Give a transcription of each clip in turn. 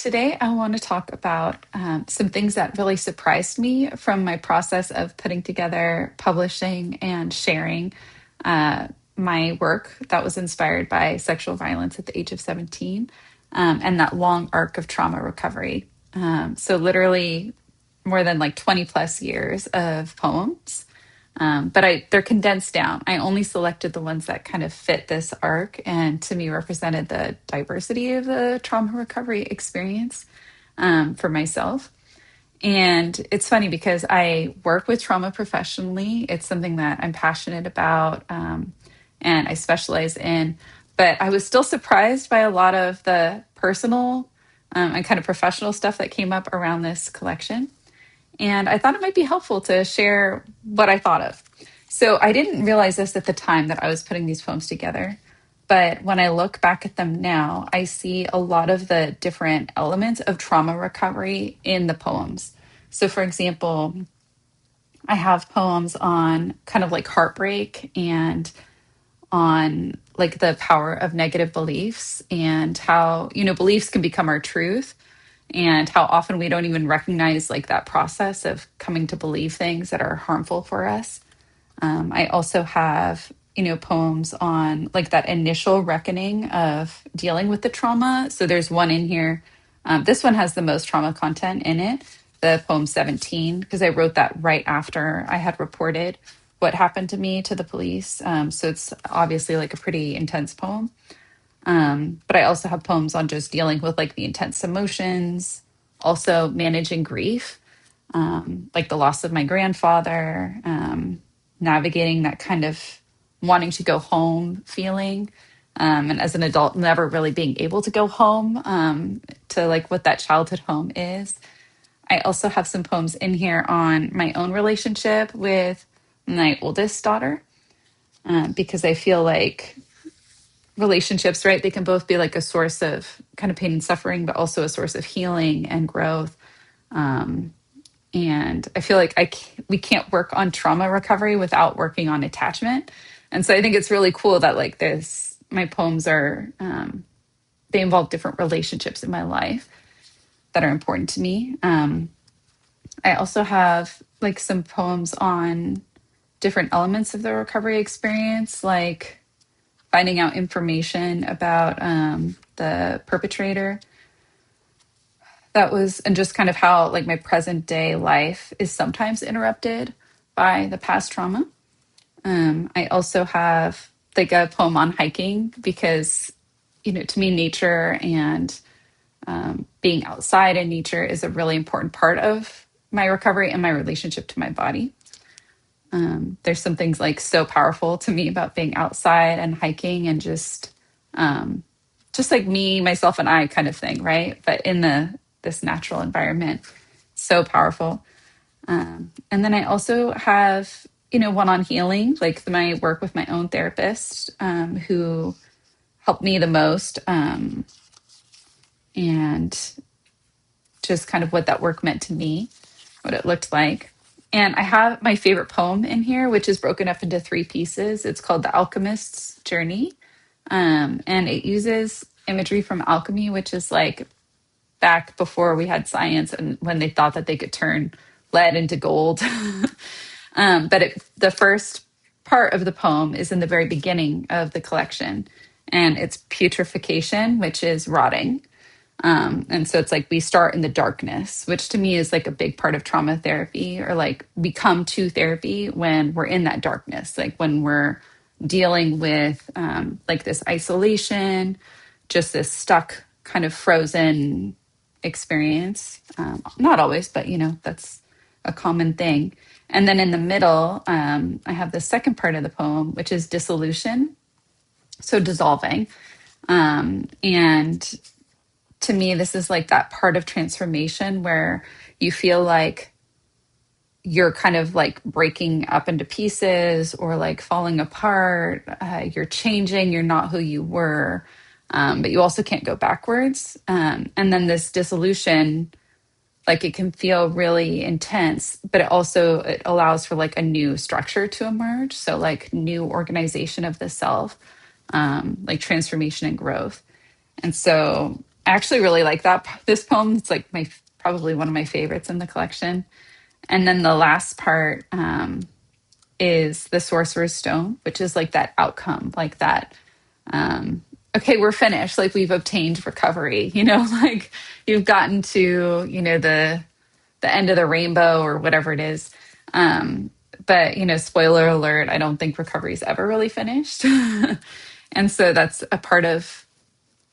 today I want to talk about some things that really surprised me from my process of putting together, publishing, and sharing uh, my work that was inspired by sexual violence at the age of 17 and that long arc of trauma recovery. So, literally, more than like 20 plus years of poems. But they're condensed down. I only selected the ones that kind of fit this arc and to me represented the diversity of the trauma recovery experience for myself. And it's funny because I work with trauma professionally. It's something that I'm passionate about and I specialize in. But I was still surprised by a lot of the personal and kind of professional stuff that came up around this collection. And I thought it might be helpful to share what I thought of. So I didn't realize this at the time that I was putting these poems together. But when I look back at them now, I see a lot of the different elements of trauma recovery in the poems. So, for example, I have poems on kind of like heartbreak and on like the power of negative beliefs and how, beliefs can become our truth and how often we don't even recognize like that process of coming to believe things that are harmful for us. I also have, poems on like that initial reckoning of dealing with the trauma. So there's one in here. This one has the most trauma content in it, the poem 17, because I wrote that right after I had reported what happened to me to the police. So it's obviously like a pretty intense poem. But I also have poems on just dealing with like the intense emotions, also managing grief, like the loss of my grandfather, navigating that kind of wanting to go home feeling. And as an adult, never really being able to go home to like what that childhood home is. I also have some poems in here on my own relationship with my oldest daughter because I feel like relationships, right? They can both be like a source of kind of pain and suffering, but also a source of healing and growth. Um, and I feel like we can't work on trauma recovery without working on attachment. And so I think it's really cool that like this, my poems are, they involve different relationships in my life that are important to me. I also have like some poems on different elements of the recovery experience, like finding out information about the perpetrator that was, and just kind of how like my present day life is sometimes interrupted by the past trauma. I also have like a poem on hiking because, to me, nature and being outside in nature is a really important part of my recovery and my relationship to my body. There's some things like so powerful to me about being outside and hiking and just like me, myself, and I kind of thing, right? But in this natural environment, so powerful. And then I also have, one on healing, like my work with my own therapist, who helped me the most, and just kind of what that work meant to me, what it looked like. And I have my favorite poem in here, which is broken up into three pieces. It's called The Alchemist's Journey. And it uses imagery from alchemy, which is like back before we had science and when they thought that they could turn lead into gold. But the first part of the poem is in the very beginning of the collection, and it's putrefaction, which is rotting. And so it's like we start in the darkness, which to me is like a big part of trauma therapy, or like we come to therapy when we're in that darkness, like when we're dealing with like this isolation, just this stuck, kind of frozen experience. Not always, but that's a common thing. And then in the middle, I have the second part of the poem, which is dissolution, so dissolving. And to me, this is like that part of transformation where you feel like you're kind of like breaking up into pieces or like falling apart. You're changing. You're not who you were, but you also can't go backwards. And then this dissolution, like it can feel really intense, but it allows for like a new structure to emerge. So like new organization of the self, like transformation and growth. And so I actually really like this poem. It's like my probably one of my favorites in the collection. And then the last part is the Sorcerer's Stone, which is like that outcome, like that. Um, okay, we're finished. Like we've obtained recovery. Like you've gotten to the end of the rainbow or whatever it is. Um, but spoiler alert, I don't think recovery is ever really finished. And so that's a part of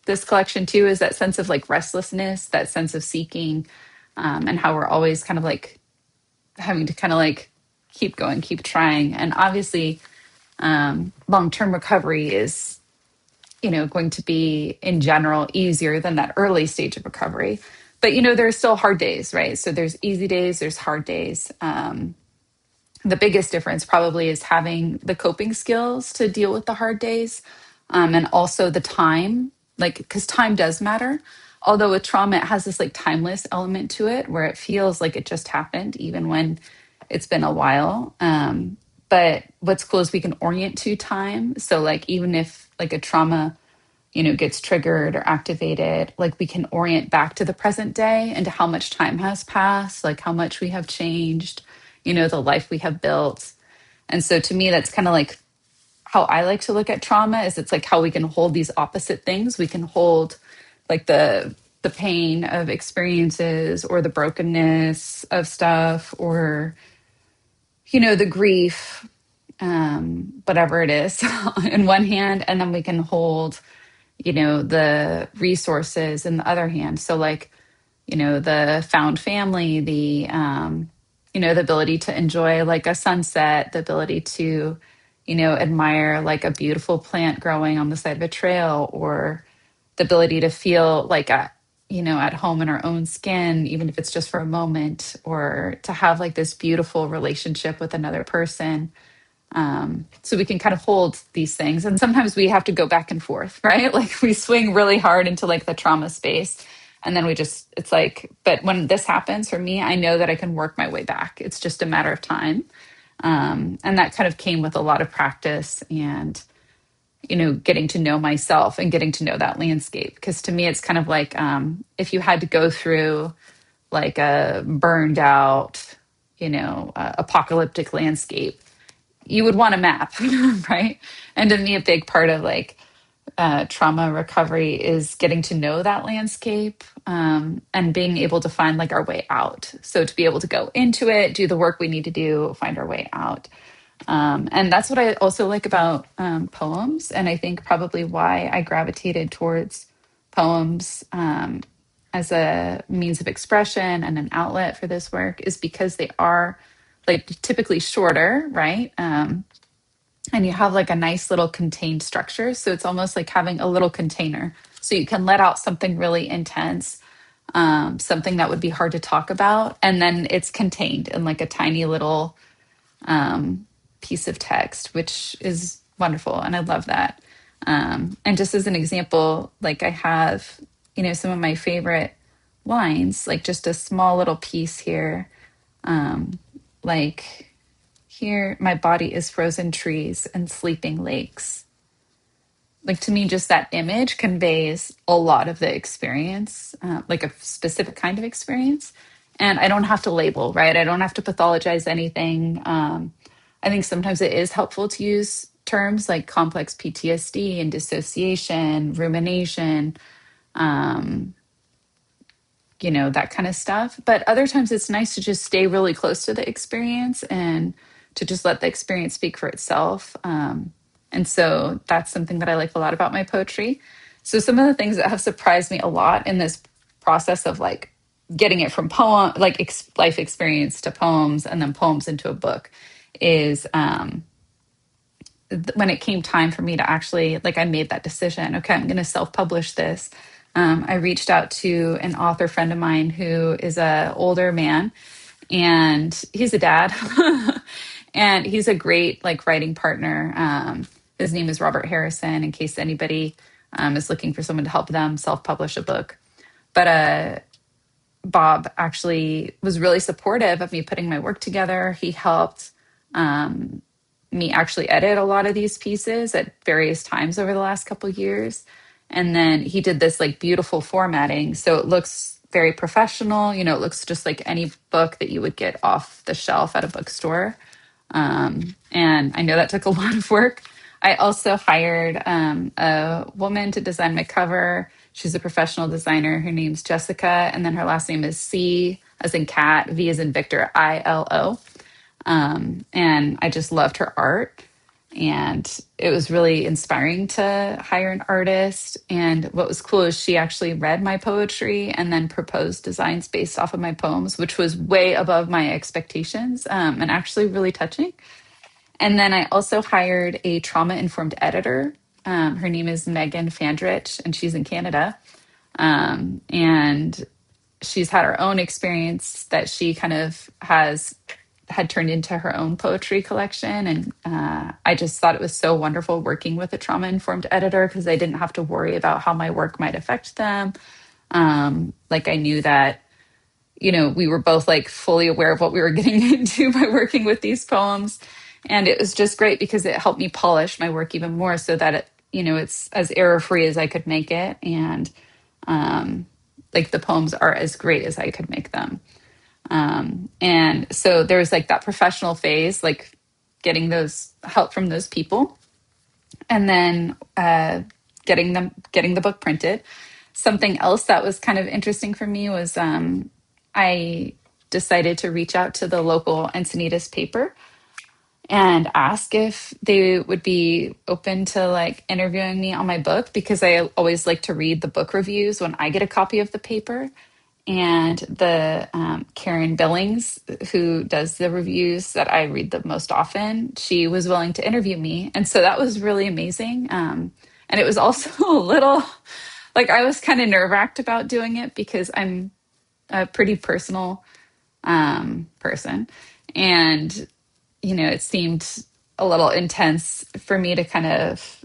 this collection too, is that sense of like restlessness, that sense of seeking, and how we're always kind of like having to kind of like keep going, keep trying. And obviously, long-term recovery is, going to be in general easier than that early stage of recovery. But, there's still hard days, right? So there's easy days, there's hard days. The biggest difference probably is having the coping skills to deal with the hard days, and also the time, like, because time does matter. Although with trauma, it has this like timeless element to it where it feels like it just happened, even when it's been a while. But what's cool is we can orient to time. So, like, even if like a trauma, gets triggered or activated, like we can orient back to the present day and to how much time has passed, like how much we have changed, the life we have built. And so to me, that's kind of like how I like to look at trauma is it's like how we can hold these opposite things. We can hold like the pain of experiences or the brokenness of stuff or, the grief, whatever it is in one hand, and then we can hold the resources in the other hand. So like, the found family, the ability to enjoy like a sunset, the ability to, admire like a beautiful plant growing on the side of a trail, or the ability to feel like at home in our own skin, even if it's just for a moment, or to have like this beautiful relationship with another person. So we can kind of hold these things. And sometimes we have to go back and forth, right? Like we swing really hard into like the trauma space. And then it's like, but when this happens for me, I know that I can work my way back. It's just a matter of time. And that kind of came with a lot of practice and, getting to know myself and getting to know that landscape. Because to me, it's kind of like if you had to go through like a burned out, apocalyptic landscape, you would want a map, right? And to me, a big part of like trauma recovery is getting to know that landscape, and being able to find like our way out. So to be able to go into it, do the work we need to do, find our way out. And that's what I also like about poems. And I think probably why I gravitated towards poems as a means of expression and an outlet for this work is because they are like typically shorter, right? And you have like a nice little contained structure. So it's almost like having a little container. So you can let out something really intense, something that would be hard to talk about. And then it's contained in like a tiny little piece of text, which is wonderful. And I love that. And just as an example, like I have, some of my favorite lines, like just a small little piece here. Like, here, my body is frozen trees and sleeping lakes. Like to me, just that image conveys a lot of the experience, like a specific kind of experience. And I don't have to label, right? I don't have to pathologize anything. I think sometimes it is helpful to use terms like complex PTSD and dissociation, rumination, that kind of stuff. But other times it's nice to just stay really close to the experience and to just let the experience speak for itself. And so that's something that I like a lot about my poetry. So some of the things that have surprised me a lot in this process of like getting it from poem, like life experience to poems and then poems into a book is when it came time for me to actually, like, I made that decision. Okay, I'm going to self-publish this. I reached out to an author friend of mine who is a older man, and he's a dad, and he's a great like writing partner. His name is Robert Harrison. In case anybody is looking for someone to help them self-publish a book, but Bob actually was really supportive of me putting my work together. He helped me actually edit a lot of these pieces at various times over the last couple of years. And then he did this like beautiful formatting. So it looks very professional. You know, it looks just like any book that you would get off the shelf at a bookstore. And I know that took a lot of work. I also hired a woman to design my cover. She's a professional designer. Her name's Jessica. And then her last name is C, as in cat, V as in Victor, ILO. And I just loved her art. And it was really inspiring to hire an artist. And what was cool is she actually read my poetry and then proposed designs based off of my poems, which was way above my expectations, and actually really touching. And then I also hired a trauma informed editor. Her name is Megan Fandrich, and she's in Canada. And she's had her own experience that she kind of has had turned into her own poetry collection. And I just thought it was so wonderful working with a trauma informed editor because I didn't have to worry about how my work might affect them. Like I knew that, you know, we were both like fully aware of what we were getting into by working with these poems. And it was just great because it helped me polish my work even more so that it, you know, it's as error free as I could make it. And like the poems are as great as I could make them. And so there's like that professional phase, like getting those help from those people, and then getting the book printed. Something else that was kind of interesting for me was I decided to reach out to the local Encinitas paper and ask if they would be open to like interviewing me on my book because I always like to read the book reviews when I get a copy of the paper. And the Karen Billings, who does the reviews that I read the most often, she was willing to interview me, and so that was really amazing. And it was also a little like I was kind of nerve wracked about doing it because I'm a pretty personal person, and you know, it seemed a little intense for me to kind of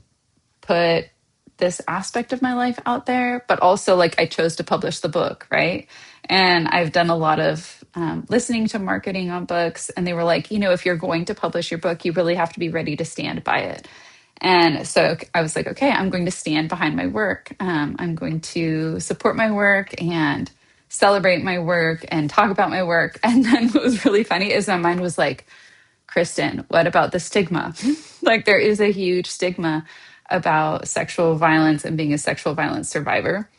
put this aspect of my life out there, but also like I chose to publish the book, right? And I've done a lot of listening to marketing on books, and they were like, you know, if you're going to publish your book, you really have to be ready to stand by it. And so I was like, okay, I'm going to stand behind my work. I'm going to support my work and celebrate my work and talk about my work. And then what was really funny is my mind was like, Kristen, what about the stigma? Like, there is a huge stigma about sexual violence and being a sexual violence survivor.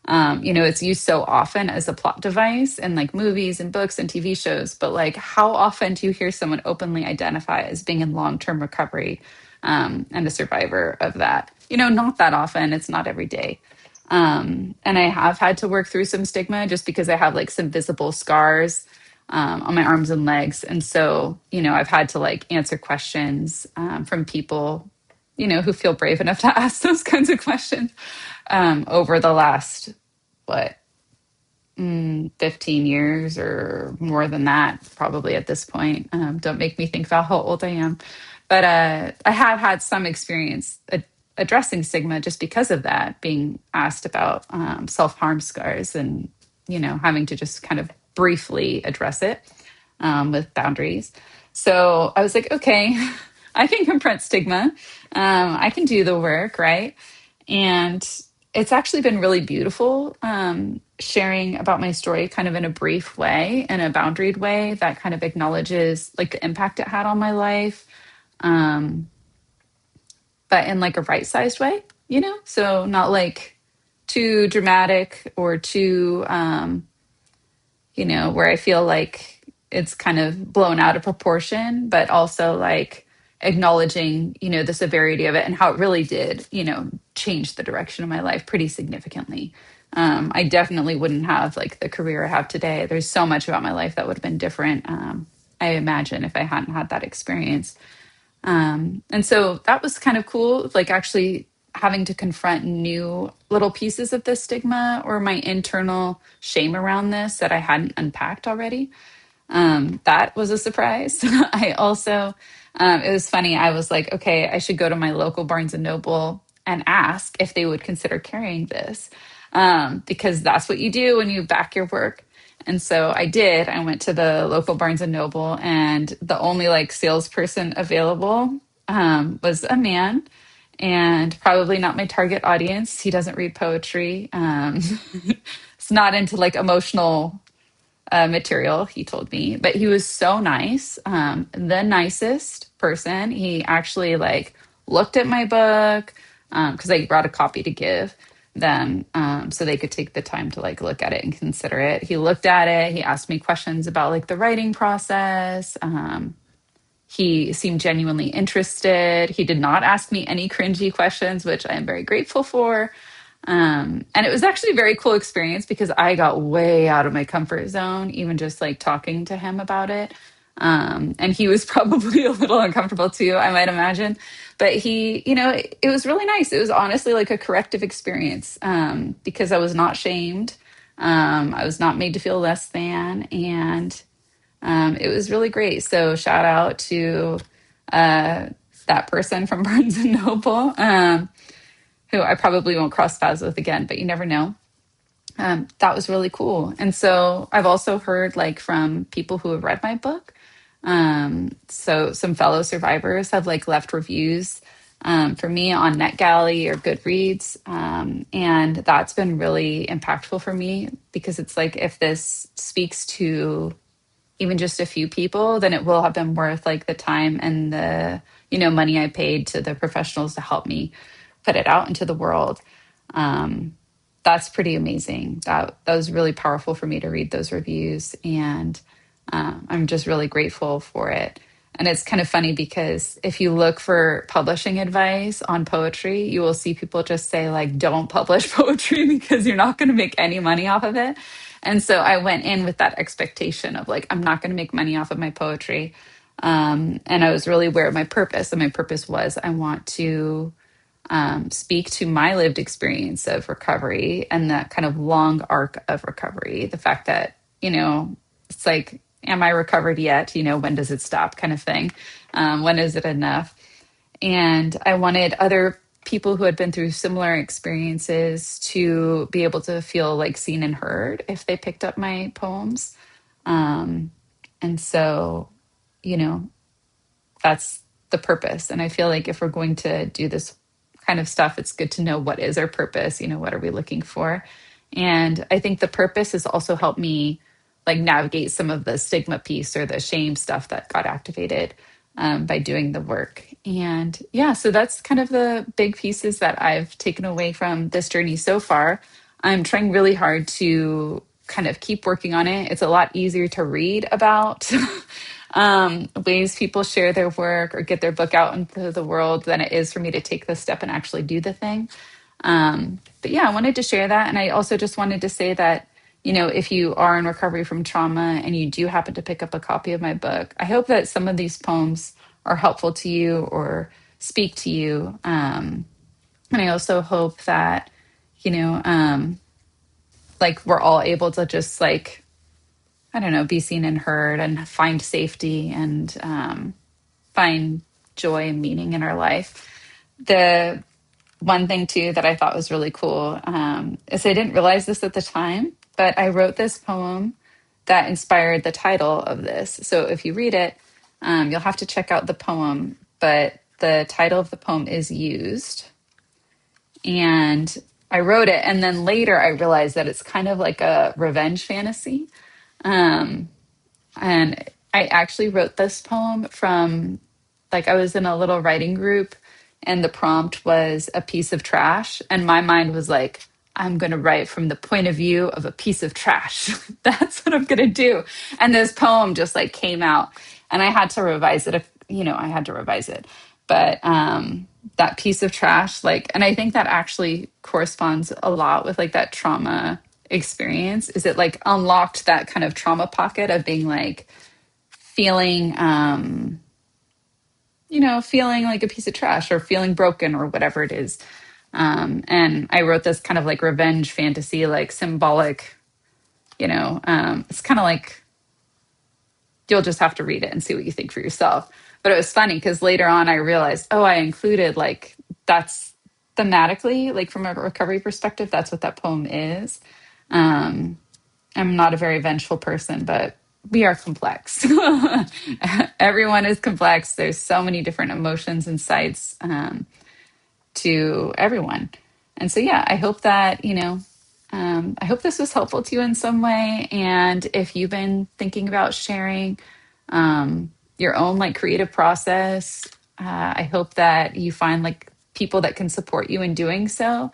You know, it's used so often as a plot device in like movies and books and TV shows, but like, how often do you hear someone openly identify as being in long term recovery and a survivor of that? You know, not that often, it's not every day. And I have had to work through some stigma just because I have like some visible scars on my arms and legs. And so, you know, I've had to like answer questions from people, you know, who feel brave enough to ask those kinds of questions over the last, what, 15 years or more than that, probably at this point. Don't make me think about how old I am. But I have had some experience addressing stigma just because of that, being asked about self harm scars and, you know, having to just kind of briefly address it with boundaries. So I was like, okay, I can confront stigma. I can do the work, right? And it's actually been really beautiful sharing about my story kind of in a brief way, in a boundaried way that kind of acknowledges like the impact it had on my life, um, but in like a right-sized way, you know? So not like too dramatic or too, you know, where I feel like it's kind of blown out of proportion, but also like acknowledging, you know, the severity of it and how it really did, you know, change the direction of my life pretty significantly. I definitely wouldn't have like the career I have today. There's so much about my life that would have been different, I imagine, if I hadn't had that experience. And so that was kind of cool, like actually having to confront new little pieces of this stigma or my internal shame around this that I hadn't unpacked already. That was a surprise. I also, it was funny. I was like, okay, I should go to my local Barnes and Noble and ask if they would consider carrying this, because that's what you do when you back your work. And so I did. I went to the local Barnes and Noble, and the only like salesperson available was a man, and probably not my target audience. He doesn't read poetry. It's not into like emotional material, he told me, but he was so nice, the nicest person. He actually like looked at my book because I brought a copy to give them so they could take the time to like look at it and consider it. He looked at it. He asked me questions about like the writing process. He seemed genuinely interested. He did not ask me any cringy questions, which I am very grateful for. And it was actually a very cool experience because I got way out of my comfort zone, even just like talking to him about it. And he was probably a little uncomfortable too, I might imagine. But he, it was really nice. It was honestly like a corrective experience because I was not shamed. I was not made to feel less than. And it was really great. So shout out to uh, that person from Barnes and Noble, who I probably won't cross paths with again, but you never know. That was really cool. And so I've also heard like from people who have read my book. So some fellow survivors have like left reviews for me on NetGalley or Goodreads. And that's been really impactful for me because it's like if this speaks to even just a few people, then it will have been worth like the time and the, money I paid to the professionals to help me put it out into the world. Um, that's pretty amazing. That was really powerful for me to read those reviews, and I'm just really grateful for it. And it's kind of funny because if you look for publishing advice on poetry, you will see people just say like, "Don't publish poetry because you're not going to make any money off of it." And so I went in with that expectation of like, I'm not going to make money off of my poetry. And I was really aware of my purpose. And my purpose was I want to speak to my lived experience of recovery and that kind of long arc of recovery. The fact that, it's like, am I recovered yet? When does it stop kind of thing? When is it enough? And I wanted other people who had been through similar experiences to be able to feel like seen and heard if they picked up my poems. Um, and so, you know, that's the purpose. And I feel like if we're going to do this kind of stuff, it's good to know what is our purpose, what are we looking for? And I think the purpose has also helped me like navigate some of the stigma piece or the shame stuff that got activated by doing the work. And yeah, so that's kind of the big pieces that I've taken away from this journey so far. I'm trying really hard to kind of keep working on it. It's a lot easier to read about ways people share their work or get their book out into the world than it is for me to take the step and actually do the thing. But yeah, I wanted to share that. And I also just wanted to say that, if you are in recovery from trauma and you do happen to pick up a copy of my book, I hope that some of these poems are helpful to you or speak to you. And I also hope that, you know, um, like we're all able to just like, I don't know, be seen and heard and find safety and find joy and meaning in our life. The one thing too that I thought was really cool is I didn't realize this at the time, but I wrote this poem that inspired the title of this. So if you read it, you'll have to check out the poem, but the title of the poem is Used. And I wrote it, and then later I realized that it's kind of like a revenge fantasy. Um, and I actually wrote this poem from like I was in a little writing group and the prompt was a piece of trash. And my mind was like, I'm going to write from the point of view of a piece of trash. That's what I'm going to do. And this poem just like came out and I had to revise it. I had to revise it. But that piece of trash, like, and I think that actually corresponds a lot with like that trauma experience is it like unlocked that kind of trauma pocket of being like feeling feeling like a piece of trash or feeling broken or whatever it is. And I wrote this kind of like revenge fantasy, like symbolic, it's kind of like you'll just have to read it and see what you think for yourself. But it was funny because later on I realized, oh, I included like that's thematically, like from a recovery perspective, that's what that poem is. Um, I'm not a very vengeful person, but we are complex. Everyone is complex. There's so many different emotions and sides to everyone. And so, yeah, I hope that, I hope this was helpful to you in some way. And if you've been thinking about sharing your own like creative process, I hope that you find like people that can support you in doing so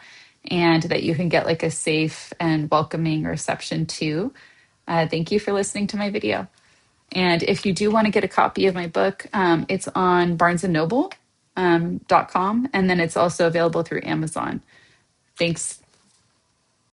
and that you can get like a safe and welcoming reception too. Thank you for listening to my video. And if you do want to get a copy of my book, it's on barnesandnoble.com, and then it's also available through Amazon. Thanks